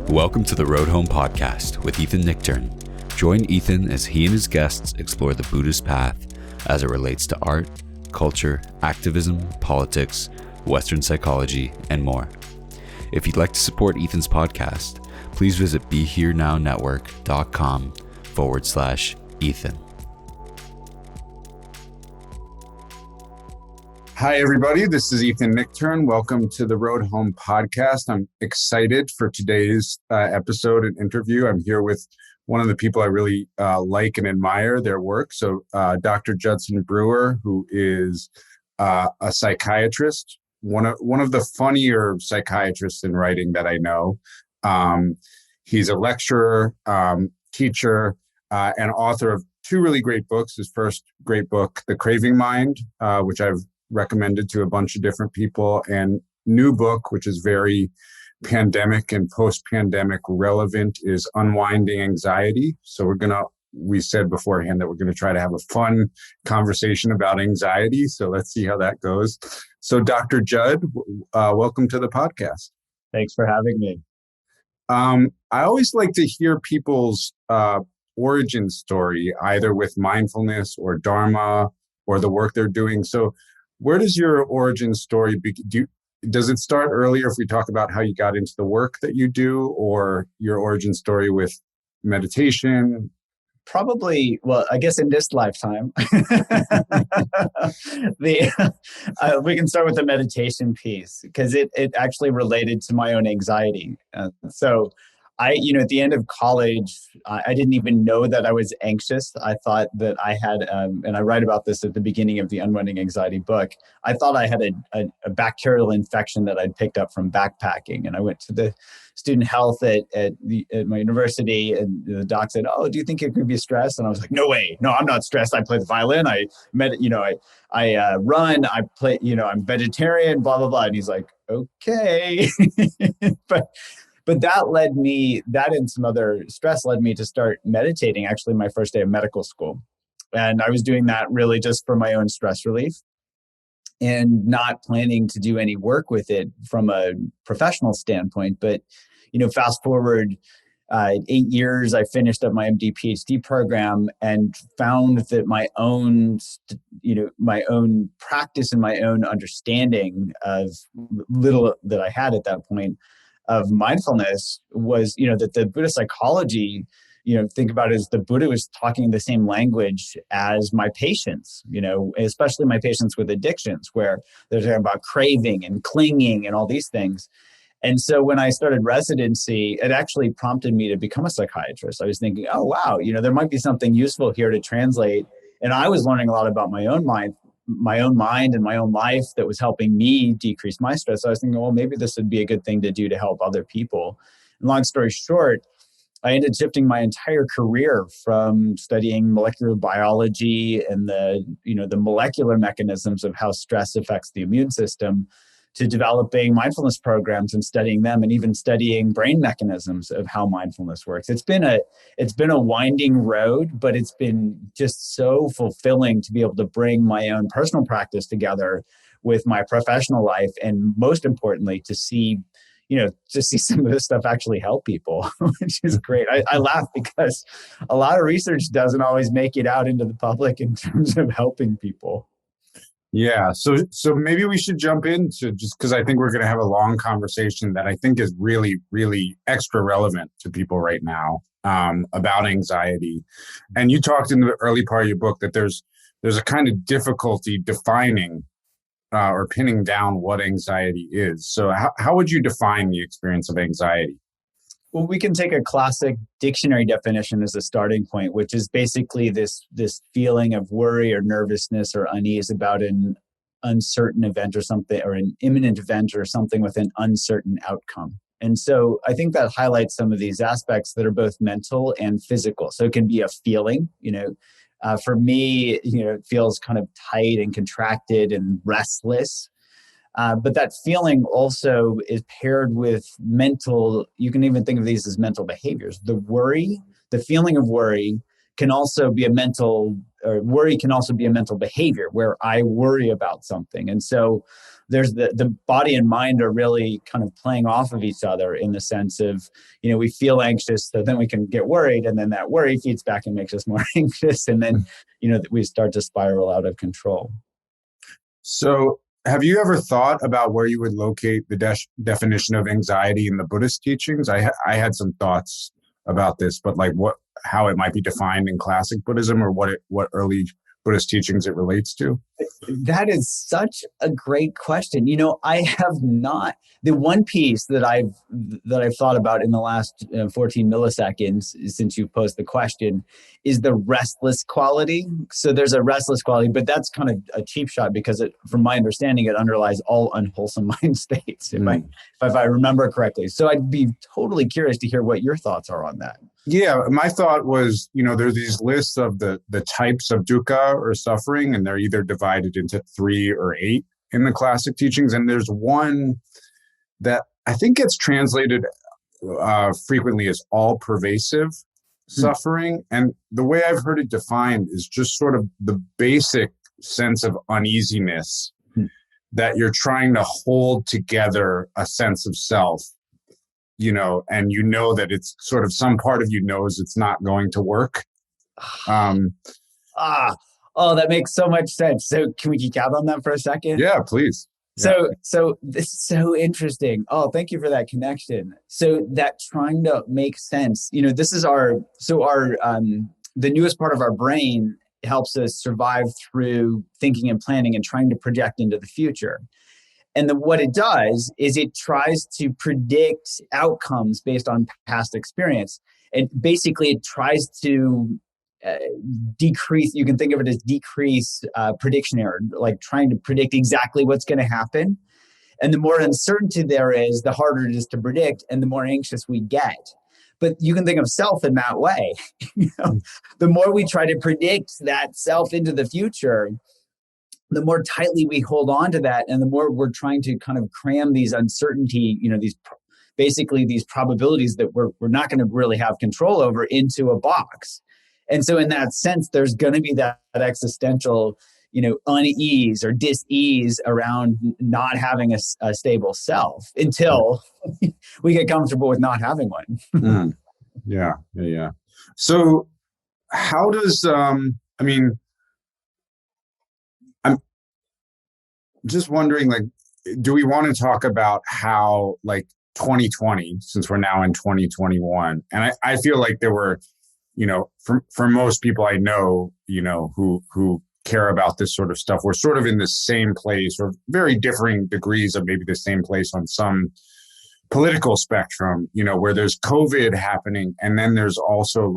Welcome to the Road Home podcast with Ethan Nichtern. Join Ethan as he and his guests explore the Buddhist path as it relates to art, culture, activism, politics, Western psychology, and more. If you'd like to support Ethan's podcast, please visit BeHereNowNetwork.com/Ethan. Hi, everybody. This is Ethan Nichtern. Welcome to the Road Home podcast. I'm excited for today's episode and interview. I'm here with one of the people I really like and admire their work. So Dr. Judson Brewer, who is a psychiatrist, one of the funnier psychiatrists in writing that I know. He's a lecturer, teacher, and author of two really great books. His first great book, The Craving Mind, which I've recommended to a bunch of different people, and new book, which is very pandemic and post-pandemic relevant, is Unwinding Anxiety. So we said beforehand that we're going to try to have a fun conversation about anxiety. So let's see how that goes. So Dr. Judd, welcome to the podcast. Thanks for having me. I always like to hear people's origin story, either with mindfulness or Dharma or the work they're doing. So where does your origin story begin? Does it start earlier if we talk about how you got into the work that you do, or your origin story with meditation? Probably, well, I guess in this lifetime. We can start with the meditation piece, because it actually related to my own anxiety. So at the end of college, I didn't even know that I was anxious. I thought that I had, and I write about this at the beginning of the Unwinding Anxiety book, I thought I had a bacterial infection that I'd picked up from backpacking. And I went to the student health at my university, and the doc said, "Oh, do you think it could be stress?" And I was like, "No way. No, I'm not stressed. I play the violin. I run. I play, I'm vegetarian, blah, blah, blah." And he's like, "Okay." But that and some other stress led me to start meditating, actually my first day of medical school. And I was doing that really just for my own stress relief and not planning to do any work with it from a professional standpoint. But, fast forward 8 years, I finished up my MD PhD program and found that my own practice and my own understanding of little that I had at that point of mindfulness was, that the Buddhist psychology, think about it as the Buddha was talking the same language as my patients, especially my patients with addictions, where they're talking about craving and clinging and all these things. And so when I started residency, it actually prompted me to become a psychiatrist. I was thinking, oh, wow, there might be something useful here to translate. And I was learning a lot about my own mind and my own life that was helping me decrease my stress. So I was thinking, well, maybe this would be a good thing to do to help other people. And long story short, I ended up shifting my entire career from studying molecular biology and the molecular mechanisms of how stress affects the immune system to developing mindfulness programs and studying them, and even studying brain mechanisms of how mindfulness works. It's been a winding road, but it's been just so fulfilling to be able to bring my own personal practice together with my professional life, and most importantly, to see some of this stuff actually help people, which is great. I laugh because a lot of research doesn't always make it out into the public in terms of helping people. Yeah. So maybe we should jump into, just because I think we're going to have a long conversation that I think is really, really extra relevant to people right now, about anxiety. And you talked in the early part of your book that there's a kind of difficulty defining or pinning down what anxiety is. So how would you define the experience of anxiety? Well, we can take a classic dictionary definition as a starting point, which is basically this feeling of worry or nervousness or unease about an uncertain event or something, or an imminent event or something with an uncertain outcome. And so I think that highlights some of these aspects that are both mental and physical. So it can be a feeling, for me, it feels kind of tight and contracted and restless. But that feeling also is paired with mental, you can even think of these as mental behaviors. The feeling of worry can also be a mental or worry can also be a mental behavior where I worry about something. And so there's the body and mind are really kind of playing off of each other in the sense of, we feel anxious, so then we can get worried. And then that worry feeds back and makes us more anxious. And then, we start to spiral out of control. So have you ever thought about where you would locate the definition of anxiety in the Buddhist teachings? I had some thoughts about this, but like how it might be defined in classic Buddhism, or what early Buddhist teachings it relates to? That is such a great question. I have not. The one piece that I've thought about in the last 14 milliseconds since you posed the question is the restless quality. So there's a restless quality, but that's kind of a cheap shot because from my understanding, it underlies all unwholesome mind states, if I remember correctly. So I'd be totally curious to hear what your thoughts are on that. Yeah, my thought was, there's these lists of the types of dukkha or suffering, and they're either divided into 3 or 8 in the classic teachings. And there's one that I think gets translated frequently as all-pervasive suffering. And the way I've heard it defined is just sort of the basic sense of uneasiness that you're trying to hold together a sense of self. And that it's sort of some part of you knows it's not going to work. That makes so much sense. So can we geek out on that for a second? Yeah, please. So this is so interesting. Oh, thank you for that connection. So that trying to make sense, this is the newest part of our brain helps us survive through thinking and planning and trying to project into the future. And what it does is it tries to predict outcomes based on past experience. And basically it tries to decrease, you can think of it as decrease prediction error, like trying to predict exactly what's going to happen. And the more uncertainty there is, the harder it is to predict and the more anxious we get. But you can think of self in that way. The more we try to predict that self into the future, the more tightly we hold on to that, and the more we're trying to kind of cram these uncertainty, these probabilities that we're not going to really have control over into a box. And so in that sense, there's going to be that existential, unease or dis-ease around not having a stable self until we get comfortable with not having one. Yeah. So how does, I'm just wondering, do we want to talk about how 2020, since we're now in 2021, and I feel like there were, for most people I know, who care about this sort of stuff, we're sort of in the same place or very differing degrees of maybe the same place on some political spectrum, where there's COVID happening. And then there's also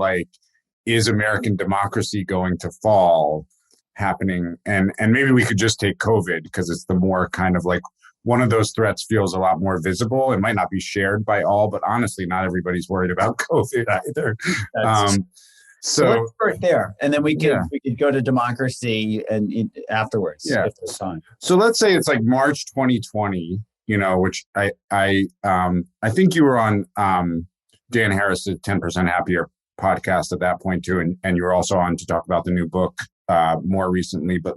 is American democracy going to fall happening? And maybe we could just take COVID because it's the more kind of one of those threats feels a lot more visible. It might not be shared by all, but honestly, not everybody's worried about COVID either. So let's start there, and then we could go to democracy and afterwards. Yeah. If there's time. So let's say it's March 2020. Which I think you were on Dan Harris's 10% Happier podcast at that point too, and you were also on to talk about the new book more recently. But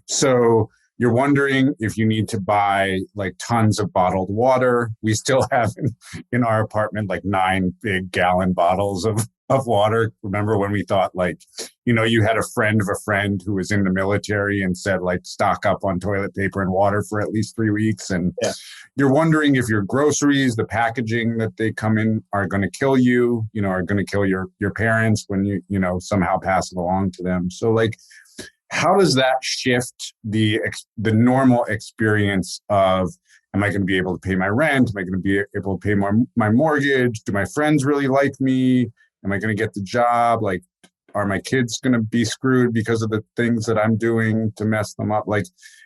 so you're wondering if you need to buy tons of bottled water. We still have in our apartment 9 big gallon bottles of water. Remember when we thought you had a friend of a friend who was in the military and said stock up on toilet paper and water for at least 3 weeks. And you're wondering if your groceries, the packaging that they come in are going to kill you, are going to kill your parents when you somehow pass it along to them. So how does that shift the normal experience of, am I going to be able to pay my rent? Am I going to be able to pay my mortgage? Do my friends really like me? Am I going to get the job? Are my kids going to be screwed because of the things that I'm doing to mess them up?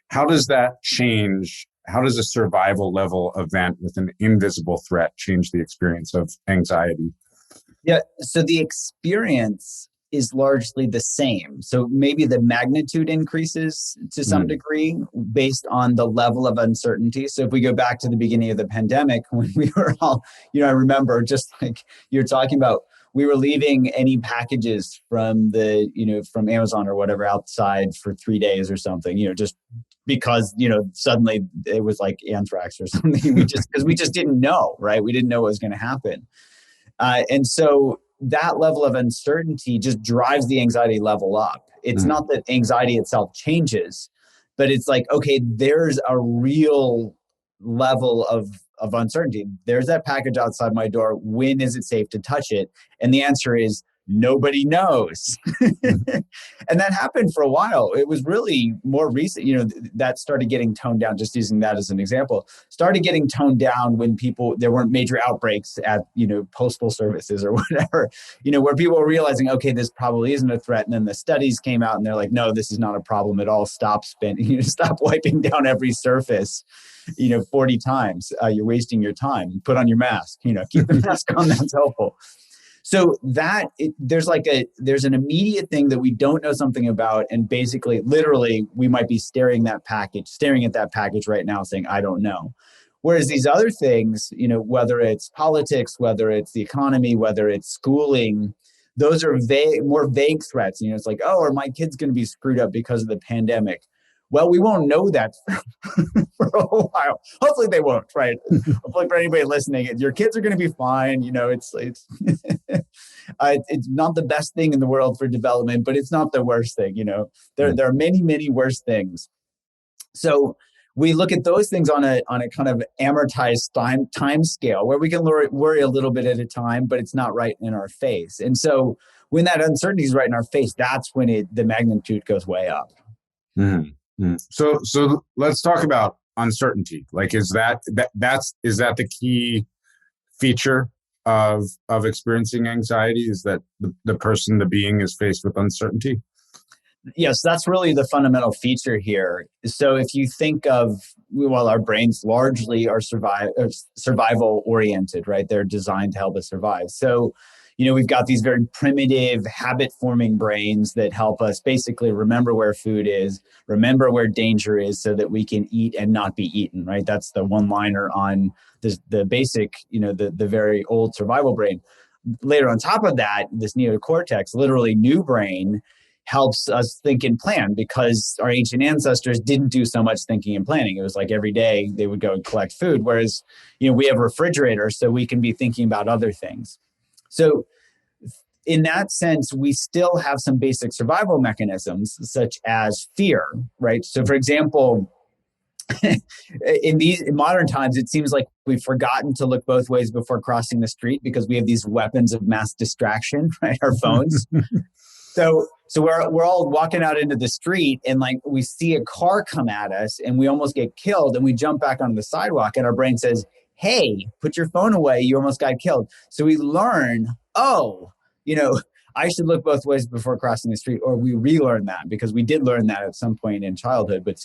How does that change? How does a survival level event with an invisible threat change the experience of anxiety? Yeah. So the experience is largely the same. So maybe the magnitude increases to some degree based on the level of uncertainty. So if we go back to the beginning of the pandemic, when we were all, I remember just you're talking about, we were leaving any packages from from Amazon or whatever outside for 3 days or something, just because, suddenly it was like anthrax or something. Because we just didn't know, right? We didn't know what was going to happen. And so that level of uncertainty just drives the anxiety level up. It's not that anxiety itself changes, but it's like, okay, there's a real level of uncertainty. There's that package outside my door. When is it safe to touch it? And the answer is nobody knows. And that happened for a while. It was really more recent, that started getting toned down, just using that as an example, started getting toned down when there weren't major outbreaks at, postal services or whatever, where people were realizing, okay, this probably isn't a threat. And then the studies came out and they're like, no, this is not a problem at all. Stop spending, stop wiping down every surface 40 times. You're wasting your time. Put on your mask, keep the mask on. That's helpful. So there's an immediate thing that we don't know something about. And basically, literally, we might be staring at that package right now saying, I don't know. Whereas these other things, whether it's politics, whether it's the economy, whether it's schooling, those are more vague threats. It's like, oh, are my kids going to be screwed up because of the pandemic? Well, we won't know that for a while. Hopefully they won't, right? Hopefully for anybody listening, your kids are going to be fine. It's it's not the best thing in the world for development, but it's not the worst thing. There are many, many worse things. So we look at those things on a kind of amortized time scale where we can worry a little bit at a time, but it's not right in our face. And so when that uncertainty is right in our face, that's when the magnitude goes way up. Mm-hmm. So let's talk about uncertainty. Like, is that the key feature of experiencing anxiety? Is that the being is faced with uncertainty? Yes, that's really the fundamental feature here. So if you think of, our brains largely are survival oriented, right? They're designed to help us survive. So we've got these very primitive habit-forming brains that help us basically remember where food is, remember where danger is so that we can eat and not be eaten, right? That's the one-liner on the basic, the very old survival brain. Later on top of that, this neocortex, literally new brain, helps us think and plan because our ancient ancestors didn't do so much thinking and planning. It was like every day they would go and collect food, whereas, we have refrigerators so we can be thinking about other things. So in that sense, we still have some basic survival mechanisms such as fear, right? So for example, in modern times, it seems like we've forgotten to look both ways before crossing the street because we have these weapons of mass distraction, right? Our phones. So we're all walking out into the street and like we see a car come at us and we almost get killed and we jump back onto the sidewalk and our brain says, hey, put your phone away. You almost got killed. So we learn, I should look both ways before crossing the street, or we relearn that because we did learn that at some point in childhood, but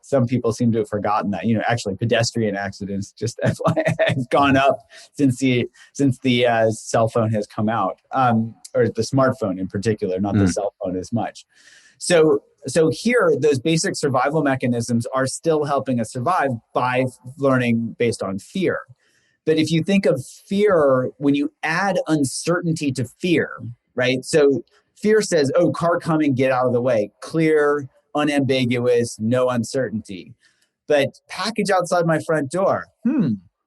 some people seem to have forgotten that. Actually, pedestrian accidents just have gone up since the cell phone has come out, or the smartphone in particular, not the cell phone as much. So here, those basic survival mechanisms are still helping us survive by learning based on fear. But if you think of fear, when you add uncertainty to fear, right? So fear says, oh, car coming, get out of the way. Clear, unambiguous, no uncertainty. But package outside my front door.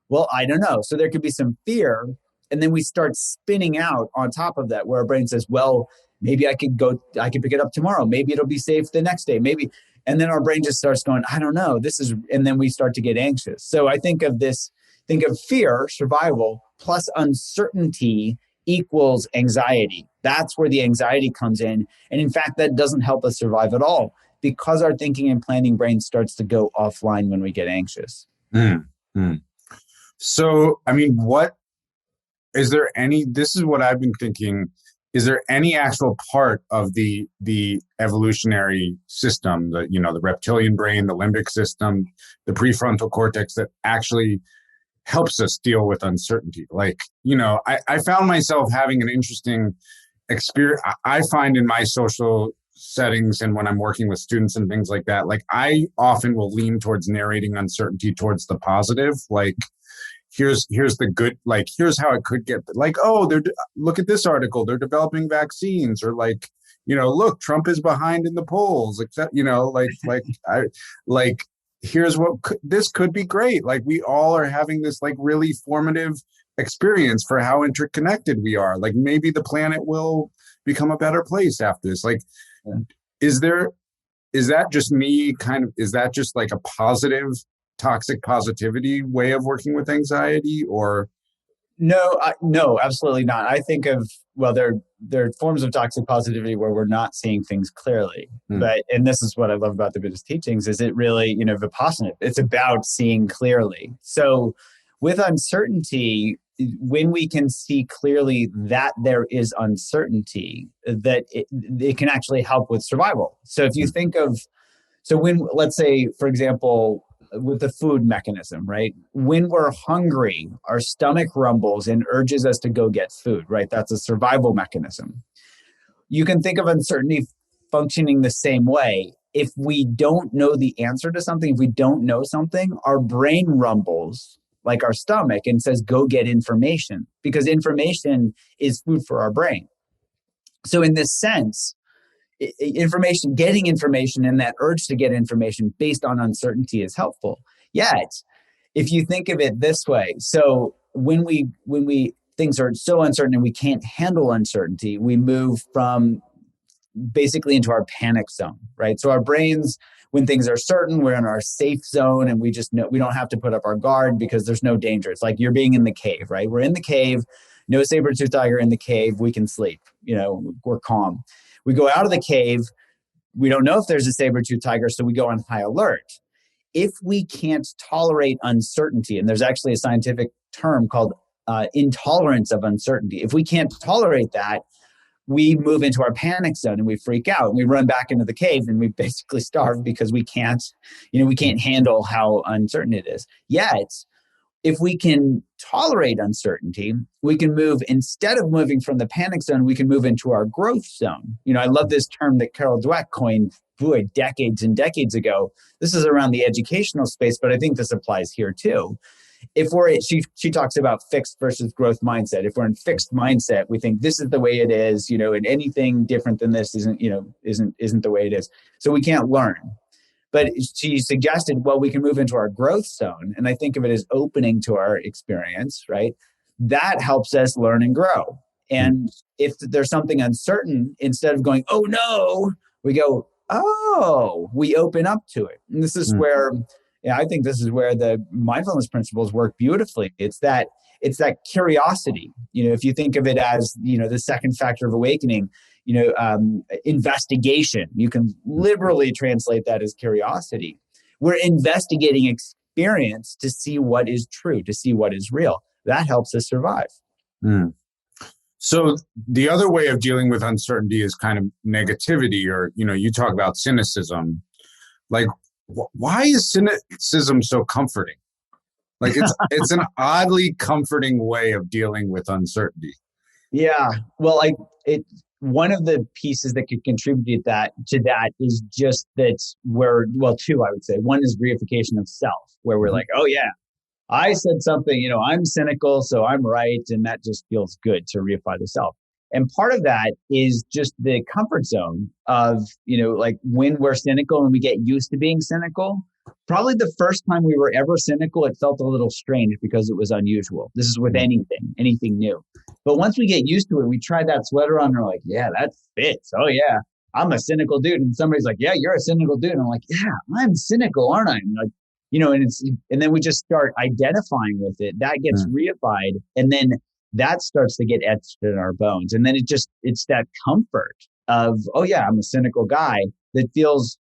Well, I don't know. So there could be some fear. And then we start spinning out on top of that where our brain says, well, maybe I could pick it up tomorrow. Maybe it'll be safe the next day. Maybe. And then our brain just starts going, I don't know. And then we start to get anxious. So I think of fear, survival, plus uncertainty equals anxiety. That's where the anxiety comes in. And in fact, that doesn't help us survive at all because our thinking and planning brain starts to go offline when we get anxious. So, this is what I've been thinking. Is there any actual part of the evolutionary system, the reptilian brain, the limbic system, the prefrontal cortex that actually helps us deal with uncertainty? Like, I found myself having an interesting experience. I find in my social settings and when I'm working with students and things like that, like I often will lean towards narrating uncertainty towards the positive. Like, here's the good, like, here's how it could get, like, oh, look at this article, they're developing vaccines, or like, look, Trump is behind in the polls, except, like, here's this could be great. Like, we all are having this like really formative experience for how interconnected we are. Like, maybe the planet will become a better place after this. Like, is that just me is that just like a positive toxic positivity way of working with anxiety, or? No, absolutely not. I think there are forms of toxic positivity where we're not seeing things clearly. And this is what I love about the Buddhist teachings, is it really, Vipassana, it's about seeing clearly. So with uncertainty, when we can see clearly that there is uncertainty, that it can actually help with survival. So if you think when, let's say, for example, with the food mechanism, right? When we're hungry, our stomach rumbles and urges us to go get food, right? That's a survival mechanism. You can think of uncertainty functioning the same way. If we don't know the answer to something, if we don't know something, our brain rumbles like our stomach and says, go get information, because information is food for our brain. So in this sense, getting information and that urge to get information based on uncertainty is helpful. Yet, if you think of it this way, so when things are so uncertain and we can't handle uncertainty, we move from basically into our panic zone, right? So our brains, when things are certain, we're in our safe zone, and we just know we don't have to put up our guard because there's no danger. It's like you're being in the cave, right? We're in the cave, no saber-toothed tiger in the cave, we can sleep, we're calm. We go out of the cave, we don't know if there's a saber-toothed tiger, so we go on high alert. If we can't tolerate uncertainty, and there's actually a scientific term called intolerance of uncertainty. If we can't tolerate that, we move into our panic zone and we freak out and we run back into the cave and we basically starve because we can't handle how uncertain it is. Yet, if we can tolerate uncertainty, we can move, instead of moving from the panic zone, we can move into our growth zone. I love this term that Carol Dweck coined, decades and decades ago. This is around the educational space, but I think this applies here too. She talks about fixed versus growth mindset. If we're in fixed mindset, we think this is the way it is, and anything different than this isn't the way it is. So we can't learn. But she suggested, well, we can move into our growth zone. And I think of it as opening to our experience, right? That helps us learn and grow. And if there's something uncertain, instead of going, oh no, we go, oh, we open up to it. And this is where, I think this is where the mindfulness principles work beautifully. It's that curiosity. If you think of it as, the second factor of awakening, investigation. You can liberally translate that as curiosity. We're investigating experience to see what is true, to see what is real. That helps us survive. So the other way of dealing with uncertainty is kind of negativity, or, you talk about cynicism. Like, why is cynicism so comforting? Like, it's an oddly comforting way of dealing with uncertainty. Yeah. Well, one of the pieces that could contribute to that is just that two, I would say. One is reification of self, where we're like, oh yeah, I said something, I'm cynical, so I'm right. And that just feels good to reify the self. And part of that is just the comfort zone of, like when we're cynical and we get used to being cynical. Probably the first time we were ever cynical, it felt a little strange because it was unusual. This is with anything new. But once we get used to it, we try that sweater on and we're like, yeah, that fits. Oh yeah, I'm a cynical dude. And somebody's like, yeah, you're a cynical dude. And I'm like, yeah, I'm cynical, aren't I? And like, and then we just start identifying with it. That gets reified. And then that starts to get etched in our bones. And then it's that comfort of, oh yeah, I'm a cynical guy. It feels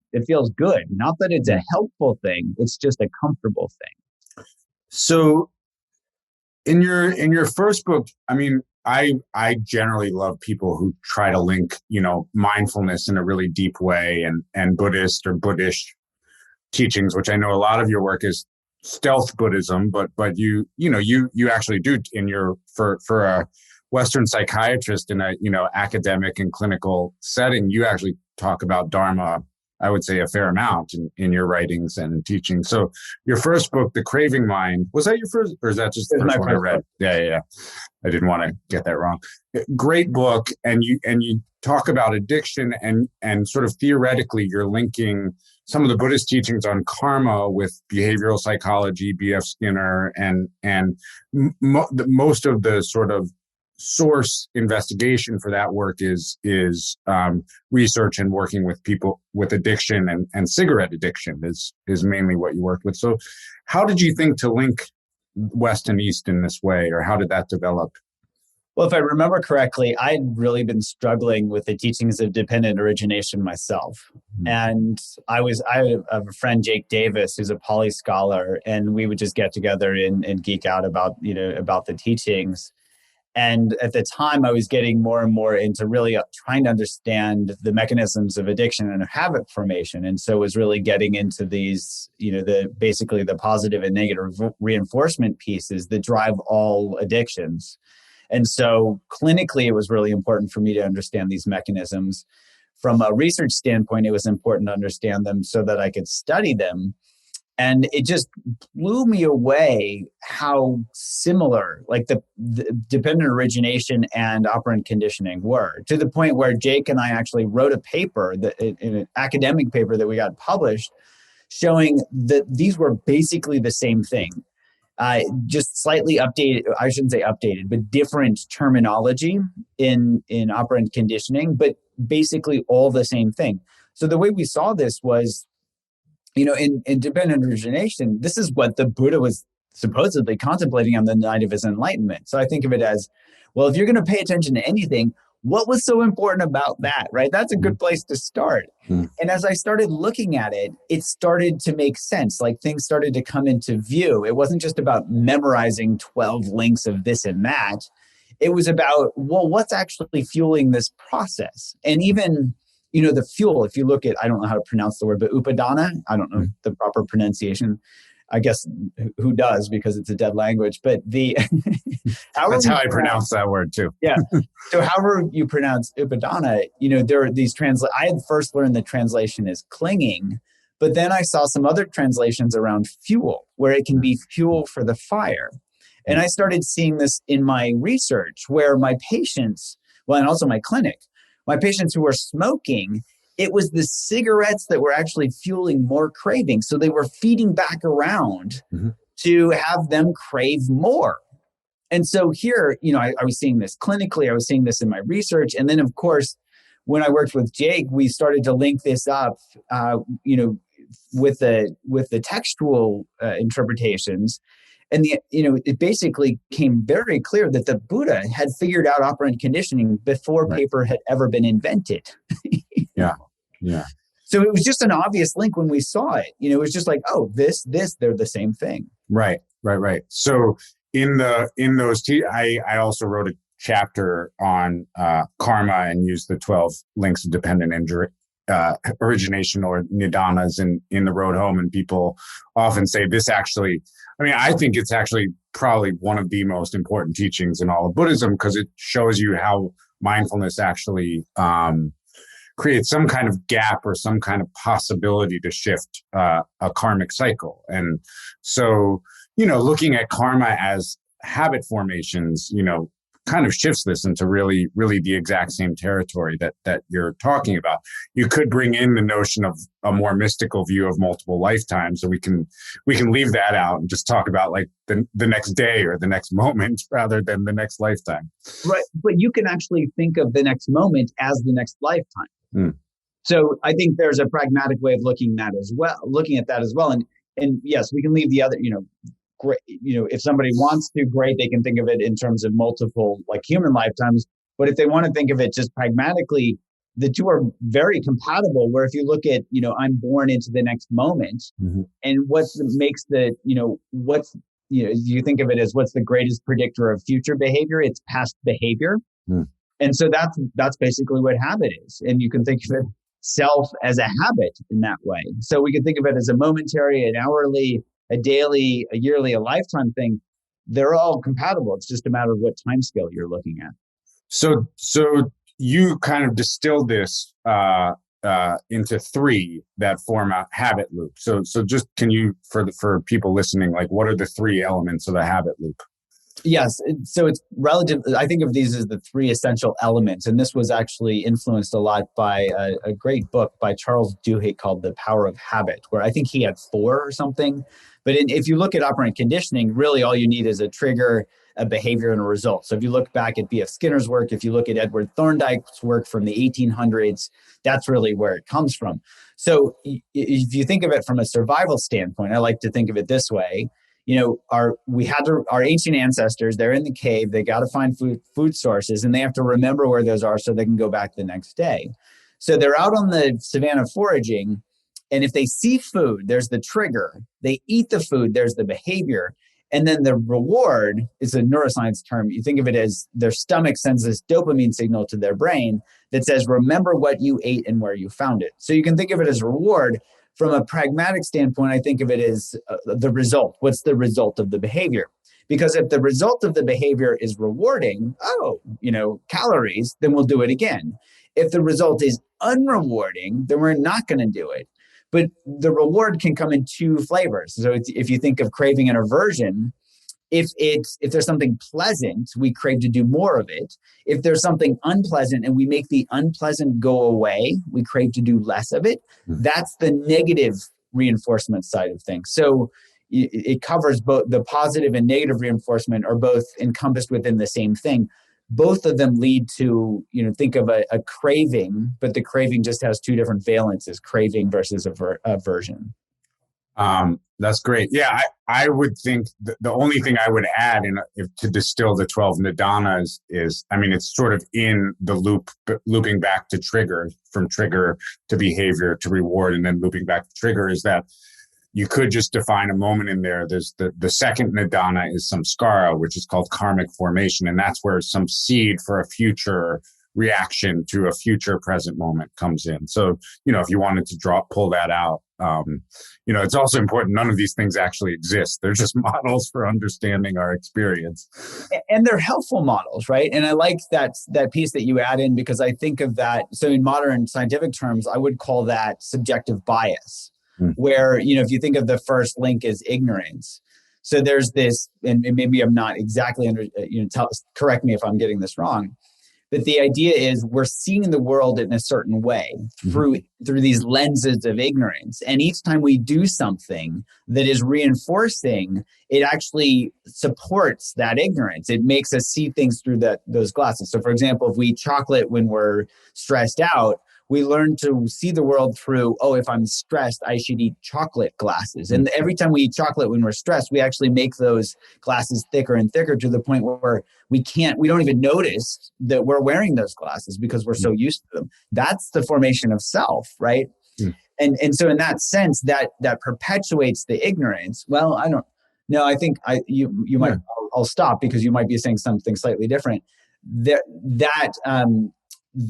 good. Not that it's a helpful thing. It's just a comfortable thing. So in your first book, I mean, I generally love people who try to link, mindfulness in a really deep way and Buddhist or Buddhist teachings, which I know a lot of your work is stealth Buddhism, but you actually do for a Western psychiatrist in a, academic and clinical setting, you actually talk about Dharma I would say, a fair amount in your writings and teaching. So your first book, The Craving Mind, was that your first, or is that just the first one I read? Yeah. I didn't want to get that wrong. Great book. And you talk about addiction and sort of theoretically you're linking some of the Buddhist teachings on karma with behavioral psychology, B.F. Skinner, and most of the sort of source investigation for that work is research and working with people with addiction, and cigarette addiction is mainly what you worked with. So how did you think to link West and East in this way, or how did that develop? Well, if I remember correctly, I'd really been struggling with the teachings of dependent origination myself. Mm-hmm. And I have a friend, Jake Davis, who's a Pali scholar, and we would just get together and geek out about the teachings. And at the time, I was getting more and more into really trying to understand the mechanisms of addiction and habit formation. And so was really getting into these, basically the positive and negative reinforcement pieces that drive all addictions. And so clinically, it was really important for me to understand these mechanisms. From a research standpoint, it was important to understand them so that I could study them. And it just blew me away how similar, like the dependent origination and operant conditioning were, to the point where Jake and I actually wrote a paper, in an academic paper that we got published, showing that these were basically the same thing. Just slightly updated, I shouldn't say updated, but different terminology in operant conditioning, but basically all the same thing. So the way we saw this was, in dependent origination, this is what the Buddha was supposedly contemplating on the night of his enlightenment. So I think of it as, well, if you're going to pay attention to anything, what was so important about that, right? That's a good place to start. Mm. And as I started looking at it, it started to make sense. Like things started to come into view. It wasn't just about memorizing 12 links of this and that. It was about, well, what's actually fueling this process? And even, the fuel, if you look at, I don't know how to pronounce the word, but upadana, I don't know the proper pronunciation. I guess who does, because it's a dead language, but that's how I pronounce that word too. Yeah. So however you pronounce upadana, there are these I had first learned the translation as clinging, but then I saw some other translations around fuel, where it can be fuel for the fire. And I started seeing this in my research where my patients, and also my clinic, my patients who were smoking, it was the cigarettes that were actually fueling more craving. So they were feeding back around to have them crave more. And so here, I was seeing this clinically, I was seeing this in my research. And then, of course, when I worked with Jake, we started to link this up, with the textual interpretations. And it basically came very clear that the Buddha had figured out operant conditioning before paper had ever been invented. Yeah. So it was just an obvious link when we saw it. It was just like, oh, this, they're the same thing. Right. So I also wrote a chapter on karma and used the 12 links of dependent origination, or nidanas, in the road home. And people often say this actually, I think it's actually probably one of the most important teachings in all of Buddhism, because it shows you how mindfulness actually creates some kind of gap or some kind of possibility to shift a karmic cycle. And so, looking at karma as habit formations, kind of shifts this into really, really the exact same territory that you're talking about. You could bring in the notion of a more mystical view of multiple lifetimes, so we can leave that out and just talk about like the next day or the next moment rather than the next lifetime. Right, but you can actually think of the next moment as the next lifetime. Mm. So I think there's a pragmatic way of looking at that as well. And yes, we can leave the other, great, if somebody wants to, great, they can think of it in terms of multiple like human lifetimes. But if they want to think of it just pragmatically, the two are very compatible, where if you look at, I'm born into the next moment, and what makes you think of it as what's the greatest predictor of future behavior? It's past behavior. And so that's basically what habit is. And you can think of it self as a habit in that way. So we can think of it as a momentary, an hourly, a daily, a yearly, a lifetime thing. They're all compatible. It's just a matter of what time scale you're looking at. So you kind of distilled this into three that form a habit loop. So just can you, for people listening, like what are the three elements of the habit loop? Yes. So it's relative. I think of these as the three essential elements. And this was actually influenced a lot by a great book by Charles Duhigg called The Power of Habit, where I think he had four or something. But if you look at operant conditioning, really all you need is a trigger, a behavior, and a result. So if you look back at B.F. Skinner's work, if you look at Edward Thorndike's work from the 1800s, that's really where it comes from. So if you think of it from a survival standpoint, I like to think of it this way. Our ancient ancestors, they're in the cave, they got to find food sources, and they have to remember where those are so they can go back the next day. So they're out on the savannah foraging, and if they see food, there's the trigger. They eat the food, there's the behavior. And then the reward is a neuroscience term. You think of it as their stomach sends this dopamine signal to their brain that says, remember what you ate and where you found it. So you can think of it as reward. From a pragmatic standpoint, I think of it as the result. What's the result of the behavior? Because if the result of the behavior is rewarding, calories, then we'll do it again. If the result is unrewarding, then we're not going to do it. But the reward can come in two flavors. So if you think of craving and aversion, if there's something pleasant, we crave to do more of it. If there's something unpleasant and we make the unpleasant go away, we crave to do less of it. That's the negative reinforcement side of things. So it covers both the positive and negative reinforcement are both encompassed within the same thing. Both of them lead to, think of a craving, but the craving just has two different valences, craving versus aversion. That's great. Yeah, I would think the only thing I would add to distill the 12 nidanas is, it's sort of in the loop, looping back to trigger, from trigger to behavior to reward, and then looping back to trigger, is that you could just define a moment in there. There's the second nidana is samskara, which is called karmic formation. And that's where some seed for a future reaction to a future present moment comes in. So, if you wanted to pull that out, it's also important. None of these things actually exist. They're just models for understanding our experience. And they're helpful models, right? And I like that piece that you add in, because I think of that. So in modern scientific terms, I would call that subjective bias, where, if you think of the first link as ignorance. So there's this, and maybe I'm not exactly correct me if I'm getting this wrong. But the idea is we're seeing the world in a certain way through these lenses of ignorance. And each time we do something that is reinforcing, it actually supports that ignorance. It makes us see things through those glasses. So for example, if we eat chocolate when we're stressed out, we learn to see the world through, if I'm stressed, I should eat chocolate glasses. And every time we eat chocolate when we're stressed, we actually make those glasses thicker and thicker to the point where we don't even notice that we're wearing those glasses because we're so used to them. That's the formation of self, right? And so in that sense, that perpetuates the ignorance. Well, I don't know. I think you might, I'll stop because you might be saying something slightly different.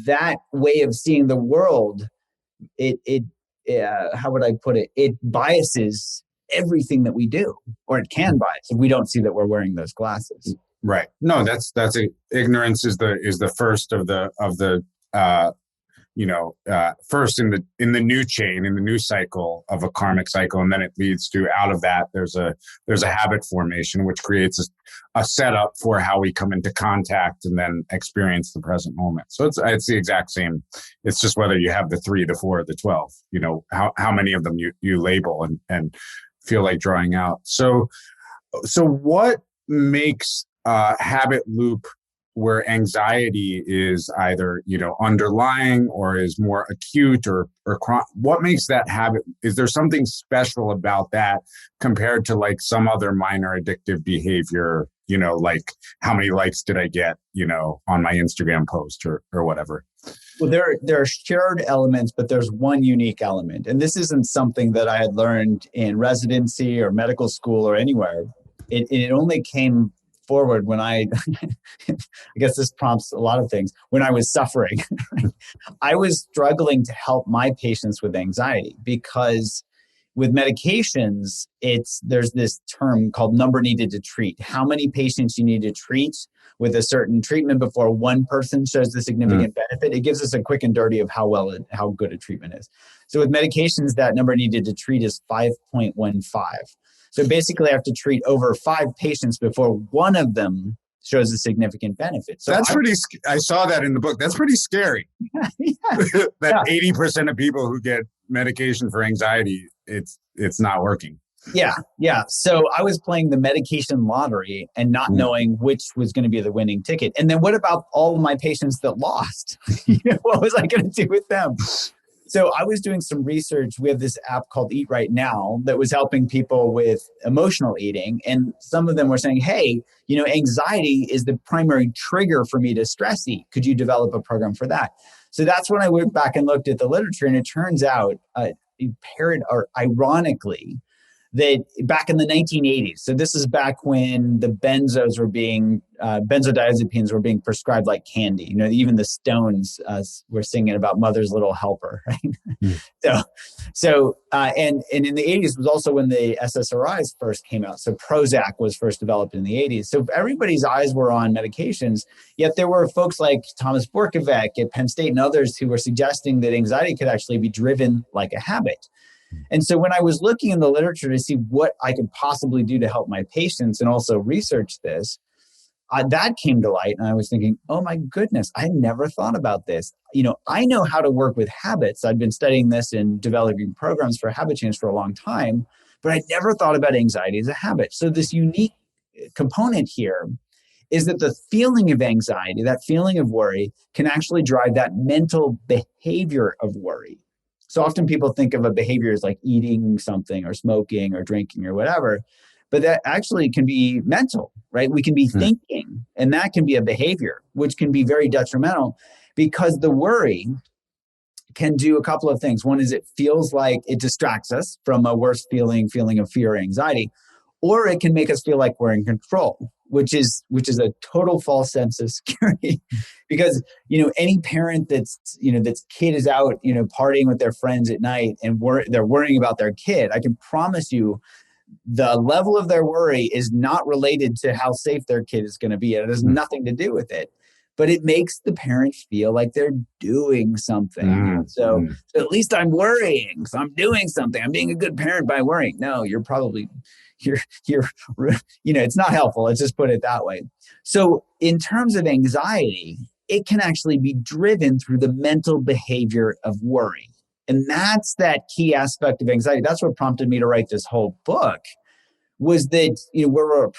That way of seeing the world, how would I put it? It biases everything that we do, or it can bias if we don't see that we're wearing those glasses. Right. No, that's ignorance is the first of the first in the new chain, in the new cycle of a karmic cycle, and then it leads to, out of that there's a habit formation, which creates a setup for how we come into contact and then experience the present moment. So it's the exact same. It's just whether you have the 3, the 4, or the 12. How many of them you label and feel like drawing out. So what makes habit loop where anxiety is either, underlying or is more acute or what makes that habit? Is there something special about that compared to like some other minor addictive behavior, like how many likes did I get, on my Instagram post or whatever? Well, there are shared elements, but there's one unique element. And this isn't something that I had learned in residency or medical school or anywhere. It only came forward when I guess this prompts a lot of things. When I was suffering, I was struggling to help my patients with anxiety, because With medications, there's this term called number needed to treat. How many patients you need to treat with a certain treatment before one person shows the significant benefit. It gives us a quick and dirty of how good a treatment is. So with medications, that number needed to treat is 5.15. So basically I have to treat over 5 patients before one of them shows a significant benefit. So I saw that in the book. That's pretty scary. That 80% of people who get medication for anxiety, it's not working. Yeah. So I was playing the medication lottery and not knowing which was going to be the winning ticket. And then what about all of my patients that lost? What was I going to do with them? So I was doing some research. We have this app called Eat Right Now that was helping people with emotional eating. And some of them were saying, hey, anxiety is the primary trigger for me to stress eat. Could you develop a program for that? So that's when I went back and looked at the literature. And it turns out, ironically, that back in the 1980s, so this is back when the benzodiazepines were being prescribed like candy. Even the Stones were singing about Mother's Little Helper, right? And in the 80s was also when the SSRIs first came out. So Prozac was first developed in the 80s. So everybody's eyes were on medications, yet there were folks like Thomas Borkovec at Penn State and others who were suggesting that anxiety could actually be driven like a habit. And so when I was looking in the literature to see what I could possibly do to help my patients and also research this, that came to light. And I was thinking, oh my goodness, I never thought about this. I know how to work with habits. I've been studying this and developing programs for habit change for a long time, but I never thought about anxiety as a habit. So this unique component here is that the feeling of anxiety, that feeling of worry, can actually drive that mental behavior of worry. So often people think of a behavior as like eating something or smoking or drinking or whatever, but that actually can be mental, right? We can be thinking, and that can be a behavior, which can be very detrimental because the worry can do a couple of things. One is it feels like it distracts us from a worse feeling of fear or anxiety, or it can make us feel like we're in control, which is a total false sense of security. Because, any parent that's kid is out, partying with their friends at night and they're worrying about their kid, I can promise you the level of their worry is not related to how safe their kid is going to be. It has nothing to do with it. But it makes the parent feel like they're doing something. So at least I'm worrying. So I'm doing something. I'm being a good parent by worrying. No, you're it's not helpful. Let's just put it that way. So in terms of anxiety, it can actually be driven through the mental behavior of worry. And that's that key aspect of anxiety. That's what prompted me to write this whole book, was that, we're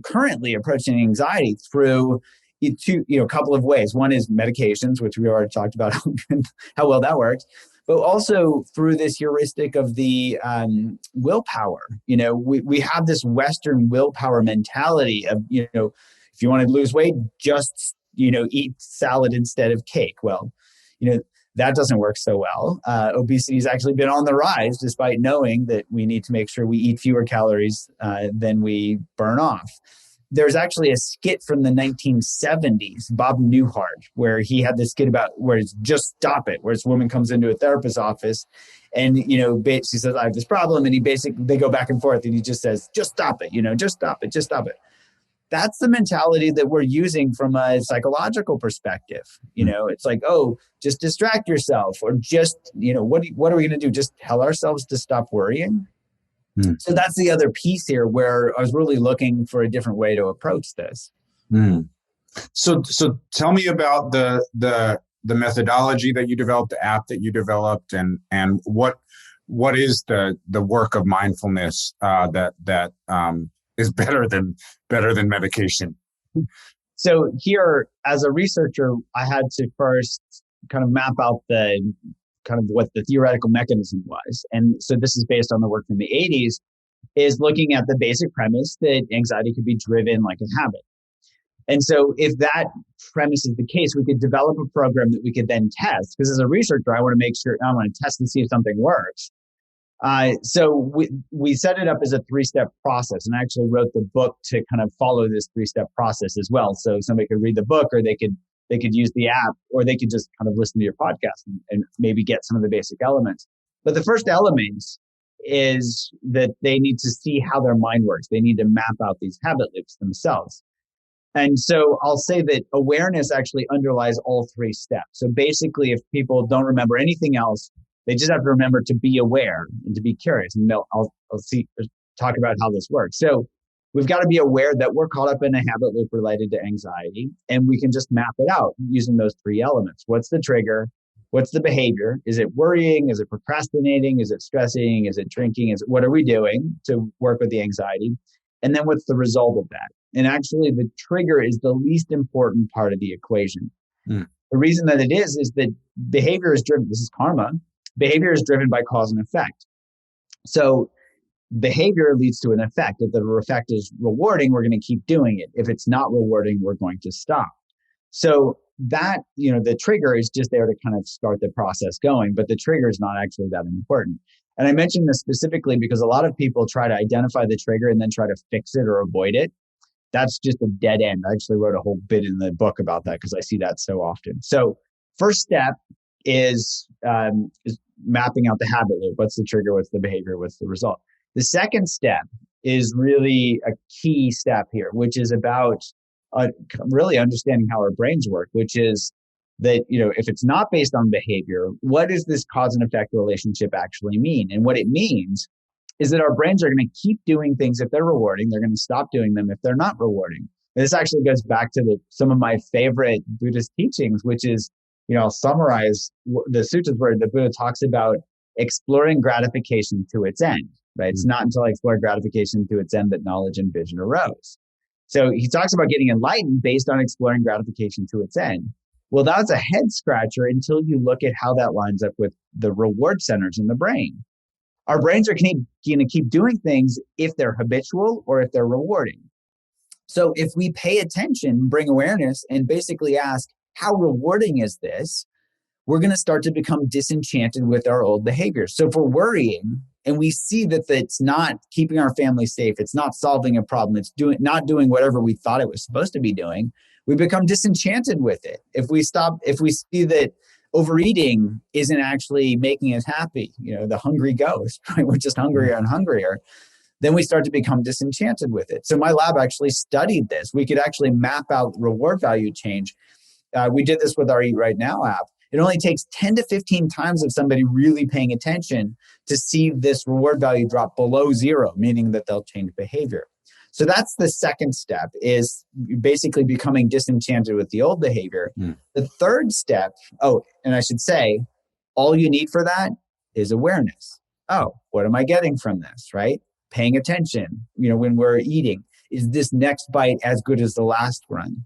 currently approaching anxiety through a couple of ways. One is medications, which we already talked about how well that works, but also through this heuristic of the willpower. We have this Western willpower mentality of, if you want to lose weight, just, eat salad instead of cake. Well, that doesn't work so well. Obesity has actually been on the rise, despite knowing that we need to make sure we eat fewer calories than we burn off. There's actually a skit from the 1970s, Bob Newhart, where he had this skit about where it's just stop it, where this woman comes into a therapist's office and, she says, I have this problem. And they go back and forth and he just says, just stop it, just stop it, just stop it. That's the mentality that we're using from a psychological perspective. It's like, oh, just distract yourself, or just, what are we going to do? Just tell ourselves to stop worrying. So that's the other piece here where I was really looking for a different way to approach this. So tell me about the methodology that you developed, the app that you developed, and what is the work of mindfulness that is better than medication. So here, as a researcher, I had to first kind of map out what the theoretical mechanism was. And so this is based on the work from the 80s, is looking at the basic premise that anxiety could be driven like a habit. And so if that premise is the case, we could develop a program that we could then test. Because as a researcher, I want to test and see if something works. So we set it up as a 3-step process, and I actually wrote the book to kind of follow this 3-step process as well. So somebody could read the book, or they could use the app, or they could just kind of listen to your podcast and maybe get some of the basic elements. But the first element is that they need to see how their mind works. They need to map out these habit loops themselves. And so I'll say that awareness actually underlies all three steps. So basically, if people don't remember anything else, they just have to remember to be aware and to be curious. And I'll talk about how this works. So we've got to be aware that we're caught up in a habit loop related to anxiety, and we can just map it out using those three elements. What's the trigger? What's the behavior? Is it worrying? Is it procrastinating? Is it stressing? Is it drinking? What are we doing to work with the anxiety? And then what's the result of that? And actually, the trigger is the least important part of the equation. The reason that it is that behavior is driven, this is karma, behavior is driven by cause and effect. So behavior leads to an effect. If the effect is rewarding, we're going to keep doing it. If it's not rewarding, we're going to stop. So that, the trigger is just there to kind of start the process going, but the trigger is not actually that important. And I mentioned this specifically because a lot of people try to identify the trigger and then try to fix it or avoid it. That's just a dead end. I actually wrote a whole bit in the book about that because I see that so often. So first step is mapping out the habit loop. What's the trigger? What's the behavior? What's the result? The second step is really a key step here, which is about really understanding how our brains work, which is that, if it's not based on behavior, what does this cause and effect relationship actually mean? And what it means is that our brains are going to keep doing things if they're rewarding. They're going to stop doing them if they're not rewarding. And this actually goes back to some of my favorite Buddhist teachings, which is, I'll summarize the sutras where the Buddha talks about exploring gratification to its end, right? It's not until I explore gratification to its end that knowledge and vision arose. So he talks about getting enlightened based on exploring gratification to its end. Well, that's a head scratcher until you look at how that lines up with the reward centers in the brain. Our brains are going to keep doing things if they're habitual or if they're rewarding. So if we pay attention, bring awareness, and basically ask, how rewarding is this? We're going to start to become disenchanted with our old behaviors. So if we're worrying and we see that it's not keeping our family safe, it's not solving a problem, it's not doing whatever we thought it was supposed to be doing, we become disenchanted with it. If we see that overeating isn't actually making us happy, the hungry ghost, right? We're just hungrier and hungrier. Then we start to become disenchanted with it. So my lab actually studied this. We could actually map out reward value change. We did this with our Eat Right Now app. It only takes 10 to 15 times of somebody really paying attention to see this reward value drop below zero, meaning that they'll change behavior. So that's the second step, is basically becoming disenchanted with the old behavior. The third step, and I should say, all you need for that is awareness. Oh, what am I getting from this, right? Paying attention, when we're eating. Is this next bite as good as the last one?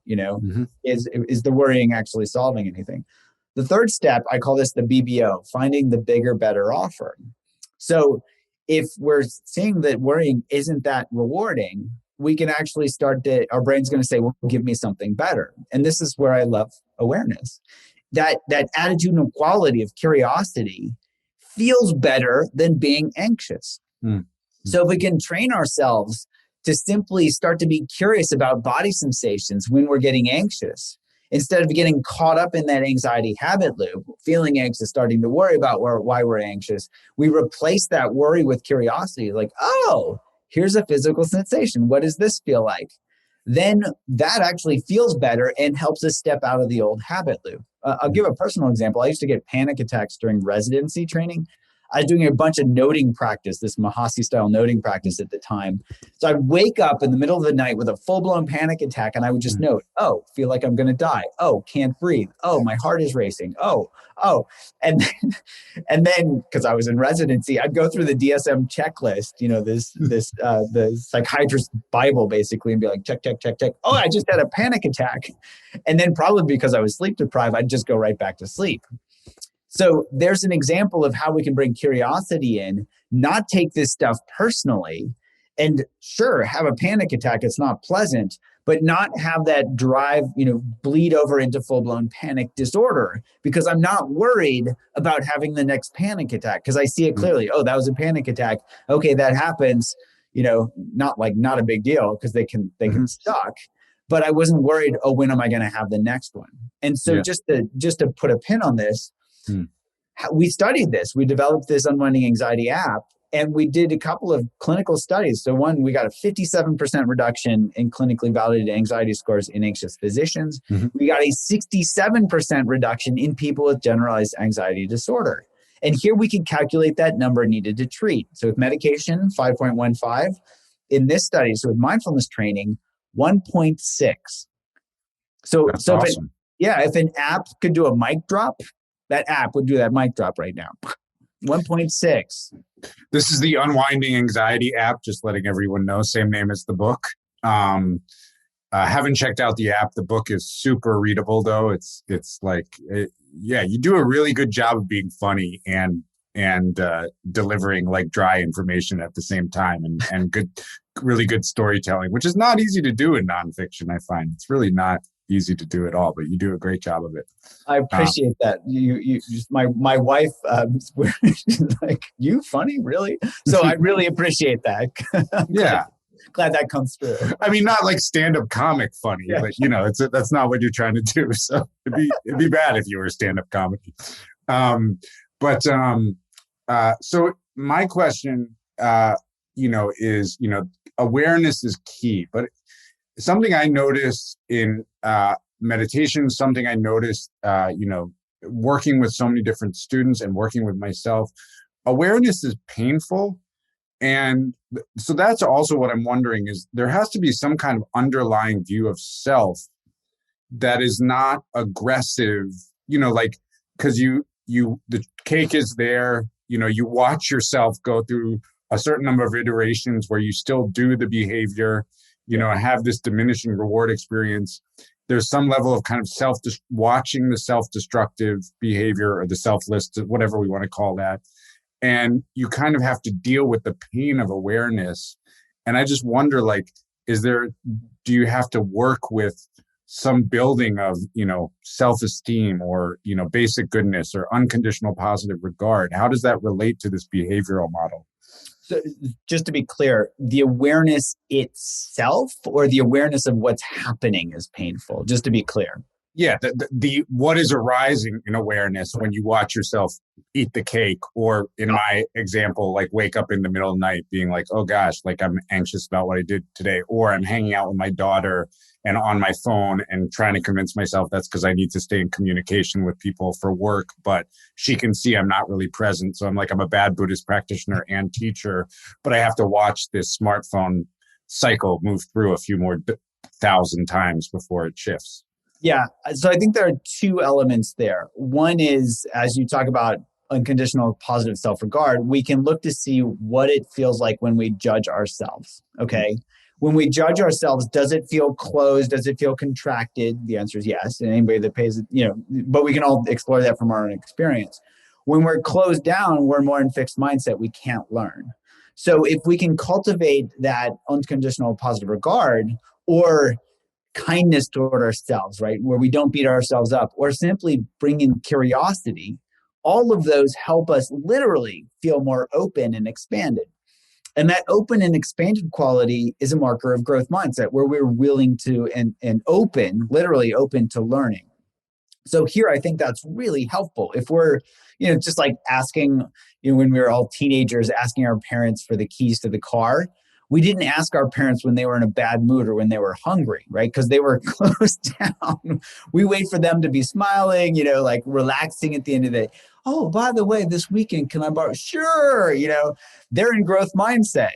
Is the worrying actually solving anything? The third step, I call this the BBO, finding the bigger, better offer. So if we're seeing that worrying isn't that rewarding, we can actually our brain's going to say, well, give me something better. And this is where I love awareness. That attitudinal quality of curiosity feels better than being anxious. So if we can train ourselves to simply start to be curious about body sensations when we're getting anxious, instead of getting caught up in that anxiety habit loop, feeling anxious, starting to worry about why we're anxious, we replace that worry with curiosity. Like, oh, here's a physical sensation. What does this feel like? Then that actually feels better and helps us step out of the old habit loop. I'll give a personal example. I used to get panic attacks during residency training. I was doing a bunch of noting practice, this Mahasi style noting practice at the time. So I'd wake up in the middle of the night with a full-blown panic attack, and I would just note, oh, feel like I'm going to die. Oh, can't breathe. Oh, my heart is racing. Oh. And then, because I was in residency, I'd go through the DSM checklist, the psychiatrist Bible basically, and be like, check. Oh, I just had a panic attack. And then probably because I was sleep deprived, I'd just go right back to sleep. So there's an example of how we can bring curiosity in, not take this stuff personally, and sure, have a panic attack. It's not pleasant, but not have that drive, bleed over into full-blown panic disorder, because I'm not worried about having the next panic attack because I see it clearly. Oh, that was a panic attack. Okay, that happens, not a big deal because they can suck. But I wasn't worried, oh, when am I going to have the next one? And so just to put a pin on this, we studied this. We developed this Unwinding Anxiety app, and we did a couple of clinical studies. So one, we got a 57% reduction in clinically validated anxiety scores in anxious physicians. Mm-hmm. We got a 67% reduction in people with generalized anxiety disorder. And here we can calculate that number needed to treat. So with medication, 5.15. In this study, so with mindfulness training, 1.6. So awesome. If an app could do a mic drop, that app would do that mic drop right now. 1.6. This is the Unwinding Anxiety app, just letting everyone know, same name as the book. Haven't checked out the app. The book is super readable, though. It's like, you do a really good job of being funny and delivering like dry information at the same time, and really good storytelling, which is not easy to do in nonfiction. I find it's really not easy to do at all, but you do a great job of it. I appreciate that. You just, my wife, she's like, you funny, really? So I really appreciate that. Yeah. Glad that comes through. I mean, not like stand-up comic funny, but that's not what you're trying to do. So it'd be bad if you were stand-up comedy. So my question, is, awareness is key, but something I noticed in meditation, something I noticed, working with so many different students and working with myself, awareness is painful. And so that's also what I'm wondering is there has to be some kind of underlying view of self that is not aggressive, because the cake is there, you watch yourself go through a certain number of iterations where you still do the behavior, have this diminishing reward experience. There's some level of kind of watching the self-destructive behavior or the selfless, whatever we want to call that. And you kind of have to deal with the pain of awareness. And I just wonder, do you have to work with some building of, self-esteem or, basic goodness or unconditional positive regard? How does that relate to this behavioral model? So just to be clear, the awareness itself or the awareness of what's happening is painful, just to be clear. Yeah, the what is arising in awareness when you watch yourself eat the cake, or in my example, like wake up in the middle of the night being like, oh gosh, like I'm anxious about what I did today, or I'm hanging out with my daughter and on my phone and trying to convince myself that's because I need to stay in communication with people for work, but she can see I'm not really present. So I'm a bad Buddhist practitioner and teacher, but I have to watch this smartphone cycle move through a few more 1,000 times before it shifts. Yeah. So I think there are two elements there. One is, as you talk about unconditional positive self-regard, we can look to see what it feels like when we judge ourselves. Okay. When we judge ourselves, does it feel closed? Does it feel contracted? The answer is yes. And anybody that pays, but we can all explore that from our own experience. When we're closed down, we're more in fixed mindset. We can't learn. So if we can cultivate that unconditional positive regard or kindness toward ourselves, right, where we don't beat ourselves up, or simply bring in curiosity, all of those help us literally feel more open and expanded. And that open and expanded quality is a marker of growth mindset, where we're willing to and open, literally open to learning. So here, I think that's really helpful. If we're, just like asking, when we were all teenagers, asking our parents for the keys to the car, we didn't ask our parents when they were in a bad mood or when they were hungry, right? Because they were closed down. We wait for them to be smiling, relaxing at the end of the day. Oh, by the way, this weekend, can I borrow? Sure. They're in growth mindset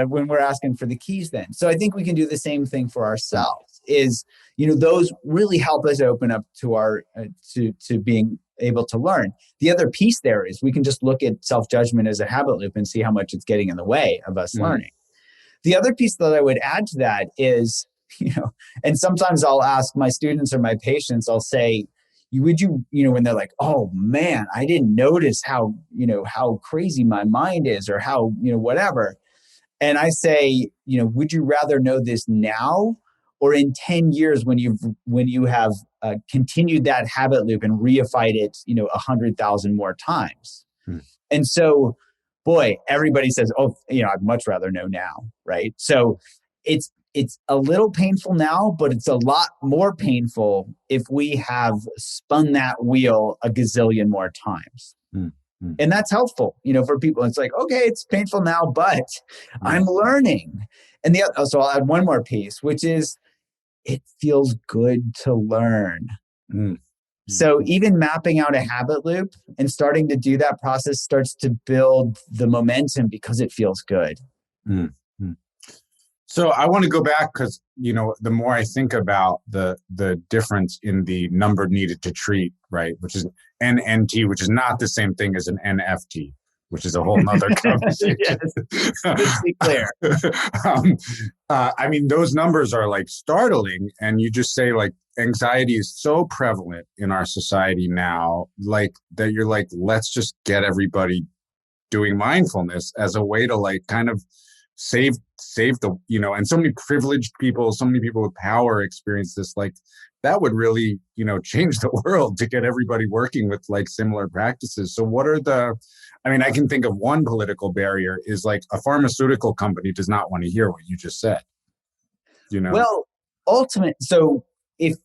when we're asking for the keys then. So I think we can do the same thing for ourselves is, those really help us open up to our, to being able to learn. The other piece there is we can just look at self-judgment as a habit loop and see how much it's getting in the way of us learning. The other piece that I would add to that is, and sometimes I'll ask my students or my patients, I'll say, would you, when they're like, oh man, I didn't notice how crazy my mind is or how, whatever. And I say, would you rather know this now or in 10 years when you have continued that habit loop and reified it, 100,000 more times? And so, boy, everybody says, oh, I'd much rather know now, right? So it's a little painful now, but it's a lot more painful if we have spun that wheel a gazillion more times. Mm, mm, And that's helpful, for people. It's like, okay, it's painful now, but I'm learning. And so I'll add one more piece, which is it feels good to learn. mm, So even mapping out a habit loop and starting to do that process starts to build the momentum because it feels good. mm, mm. So I want to go back because, the more I think about the difference in the number needed to treat, right, which is NNT, which is not the same thing as an NFT, which is a whole nother conversation. Yes, let's be clear. I mean, those numbers are like startling. And you just say like anxiety is so prevalent in our society now, like that you're like, let's just get everybody doing mindfulness as a way to like kind of save the, and so many privileged people, so many people with power experience this, like that would really, change the world to get everybody working with like similar practices. So what are I can think of one political barrier is like a pharmaceutical company does not want to hear what you just said, Well, so if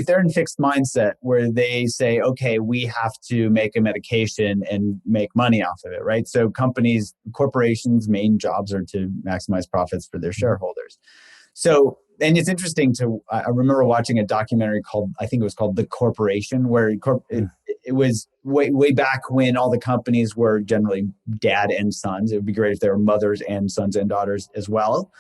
they're in fixed mindset where they say, okay, we have to make a medication and make money off of it, right? So corporations' main jobs are to maximize profits for their shareholders. So, and it's interesting I remember watching a documentary I think it was called The Corporation, where it was way back when all the companies were generally dad and sons. It would be great if there were mothers and sons and daughters as well,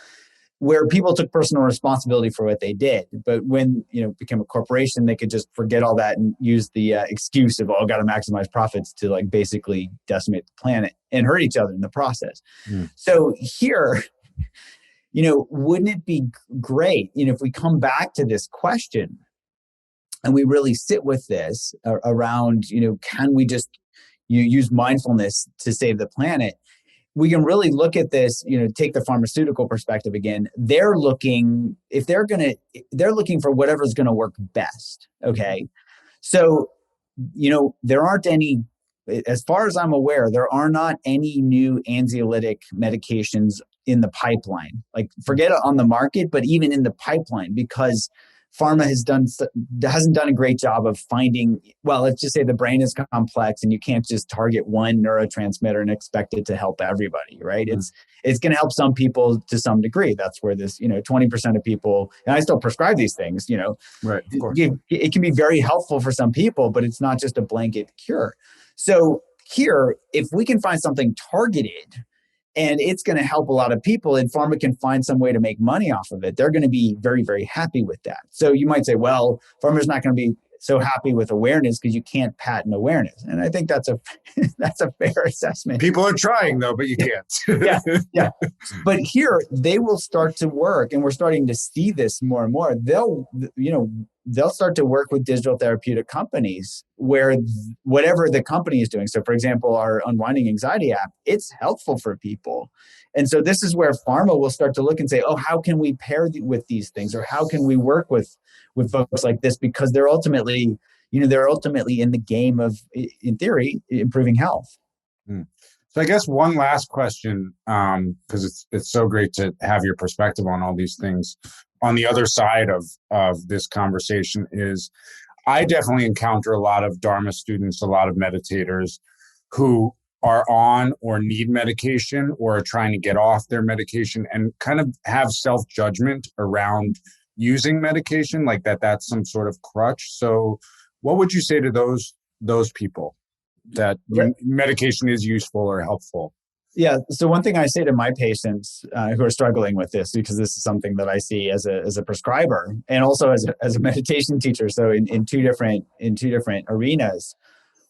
where people took personal responsibility for what they did. But when, it became a corporation, they could just forget all that and use the excuse of, got to maximize profits to like basically decimate the planet and hurt each other in the process. So here, wouldn't it be great, if we come back to this question and we really sit with this around, can we just use mindfulness to save the planet? We can really look at this, take the pharmaceutical perspective again. They're looking for whatever's going to work best. Okay. So, there aren't any, as far as I'm aware, there are not any new anxiolytic medications in the pipeline. Like forget it on the market, but even in the pipeline, because pharma hasn't done a great job of finding, let's just say the brain is complex and you can't just target one neurotransmitter and expect it to help everybody, right? Mm-hmm. It's going to help some people to some degree. That's where this, 20% of people, and I still prescribe these things, right, of course. It can be very helpful for some people, but it's not just a blanket cure. So here, if we can find something targeted, and it's going to help a lot of people, and pharma can find some way to make money off of it, they're going to be very, very happy with that. So you might say, well, pharma's not going to be so happy with awareness because you can't patent awareness. And I think that's a fair assessment. People are trying though, but you can't. Yeah. But here they will start to work, and we're starting to see this more and more. They'll start to work with digital therapeutic companies where whatever the company is doing. So for example, our Unwinding anxiety app, it's helpful for people. And so this is where pharma will start to look and say, how can we pair with these things? Or how can we work with folks like this? Because they're ultimately in the game of, in theory, improving health. So I guess one last question, because it's so great to have your perspective on all these things. On the other side of this conversation is, I definitely encounter a lot of Dharma students, a lot of meditators who are on or need medication or are trying to get off their medication and kind of have self-judgment around using medication, like that's some sort of crutch. So what would you say to those people that medication is useful or helpful? Yeah. So one thing I say to my patients who are struggling with this, because this is something that I see as a prescriber and also as a meditation teacher. So in two different arenas.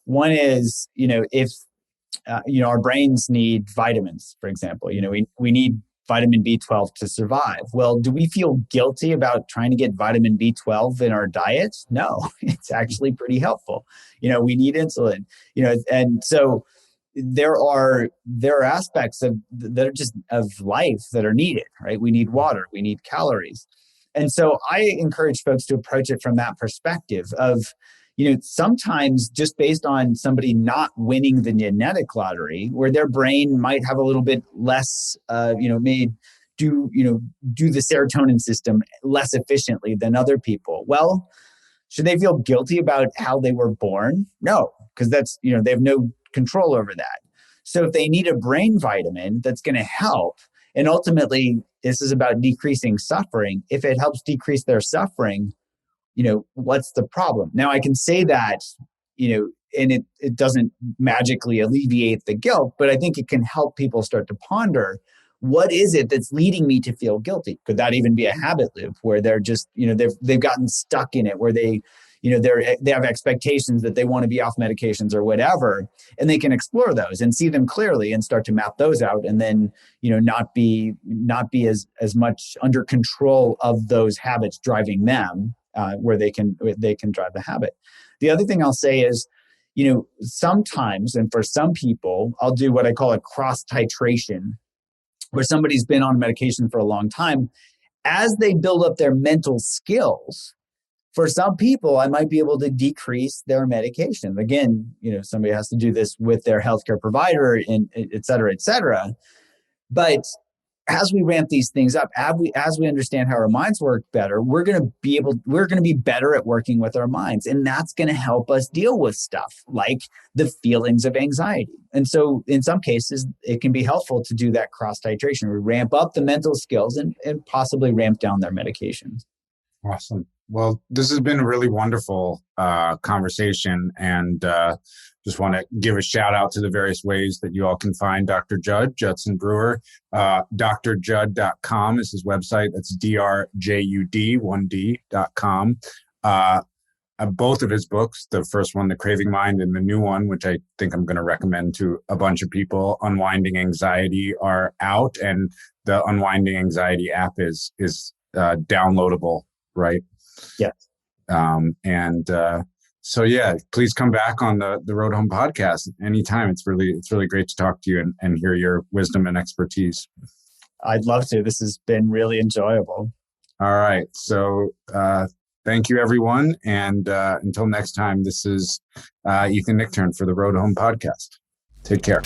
One is, if our brains need vitamins, for example, we need vitamin B12 to survive. Well, do we feel guilty about trying to get vitamin B12 in our diets? No, it's actually pretty helpful. We need insulin, and so there are aspects that are just of life that are needed, right? We need water, we need calories. And so I encourage folks to approach it from that perspective of, sometimes just based on somebody not winning the genetic lottery, where their brain might have a little bit less, may do the serotonin system less efficiently than other people. Well, should they feel guilty about how they were born? No, of because that's, they have no control over that. So if they need a brain vitamin that's going to help, and ultimately this is about decreasing suffering, if it helps decrease their suffering, what's the problem? Now I can say that, and it doesn't magically alleviate the guilt, but I think it can help people start to ponder, what is it that's leading me to feel guilty? Could that even be a habit loop where they're just, they've gotten stuck in it, where they have expectations that they want to be off medications or whatever, and they can explore those and see them clearly and start to map those out, and then, not be as much under control of those habits driving them, where they can drive the habit. The other thing I'll say is, sometimes, and for some people, I'll do what I call a cross titration, where somebody's been on medication for a long time. As they build up their mental skills, for some people, I might be able to decrease their medication. Again, somebody has to do this with their healthcare provider, and et cetera, et cetera. But as we ramp these things up, as we understand how our minds work better, we're going to be better at working with our minds. And that's going to help us deal with stuff like the feelings of anxiety. And so in some cases, it can be helpful to do that cross titration. We ramp up the mental skills and possibly ramp down their medications. Awesome. Well, this has been a really wonderful conversation, and just want to give a shout out to the various ways that you all can find Dr. Judd, Judson Brewer. drjudd.com is his website. That's drjud1d.com. Both of his books, the first one, The Craving Mind, and the new one, which I think I'm going to recommend to a bunch of people, Unwinding Anxiety, are out, and the Unwinding Anxiety app is downloadable, right? Yes. So yeah, please come back on the Road Home podcast anytime. It's really great to talk to you and hear your wisdom and expertise. I'd love to. This has been really enjoyable. All right. So thank you, everyone. And until next time, this is Ethan Nichtern for the Road Home podcast. Take care.